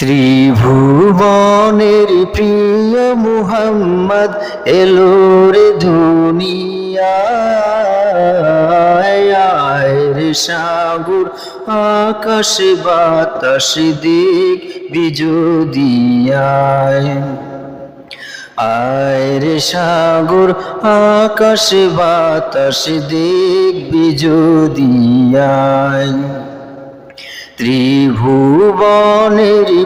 ত্রিভুবনের প্রিয় মুহাম্মদ এলো রে দুনিয়ায় রে সাগর আকাশ বাতাস দিক বিজুদিয়ায় আয় রে সাগর আকাশ বাতাস দিক বিজুদিয়ায় ত্রিভুবনের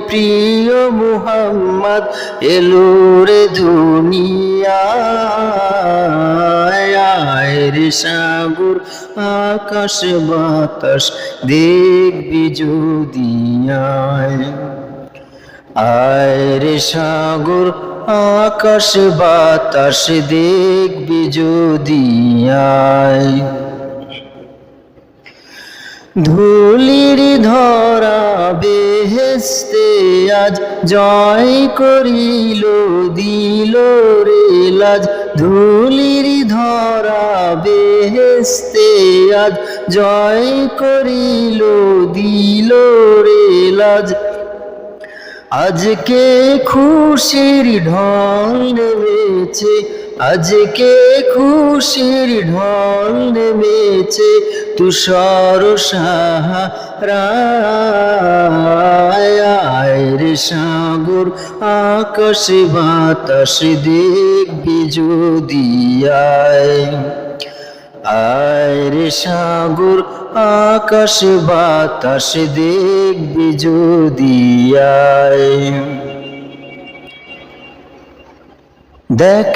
প্রিয় মুহাম্মদ এলো রে দুনিয়ায় রে সাগর আকাশ বাতাস দেখবি যদিয়ায় আয় রে সাগর আকাশ বাতাস দেখবি যদিয়ায় ধুলির ধরা বেহেশতে আজ জয় করিল দিল রে লাজ ধুলির ধরা বেহেশতে আজ জয় করিল দিল রে লাজ আজকে খুশির ঢল নেমেছে আজকে খুশির ঢল নেমেছে তুষার সাহারায় রে সাগর আকাশ বাতাস দেখবি যদিয়ায় আয় রে সাগর আকাশ বাতাস দেখবি যদিয়ায় দেখ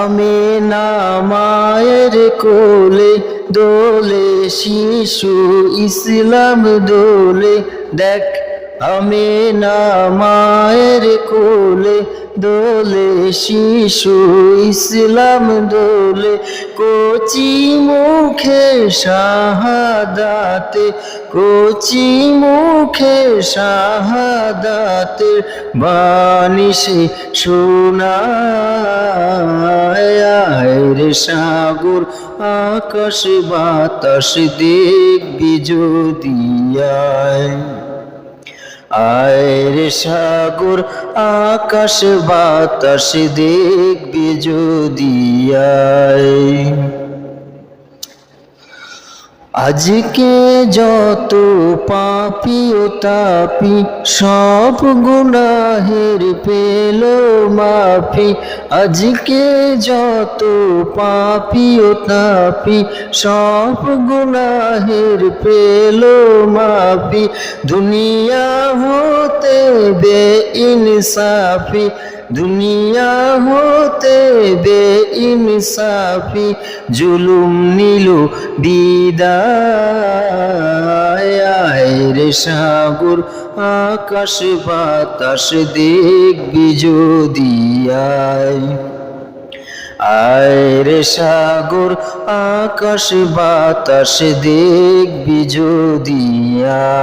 আমি না মায়ের কোলে দোলে শিশু ইসলাম দোলে দেখ আমি না মায়ের কোলে দোলে শিশু ইসলাম দোলে কচি মুখে শাহাদাতে কচি মুখে শাহাদাতে বাণী সে শোনায় রে সাগর আকাশ বাতাস দেখবি যদিয়ায় আয় রে সাগর আকাশ বাতাস দেখবি যদিয়ায় আজকে যত পাপী ও তাপী সব গুনাহের পেল মাফি আজকে যত পাপী ও তাপী সব গুনাহের পেল মাফি দুনিয়া হতে বেইনসাফি দুনিয়া হতে বেইনসাফি জুলুম নিল বিদায় রে সাগর আকাশ বাতাস দেখবি যদিয়ায় আয় রে সাগর আকাশ বাতাস দেখবি যদিয়ায়।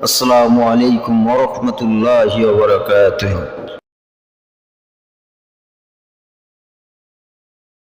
আসসালামু আলাইকুম ওয়া রাহমাতুল্লাহি ওয়া বারাকাতুহু।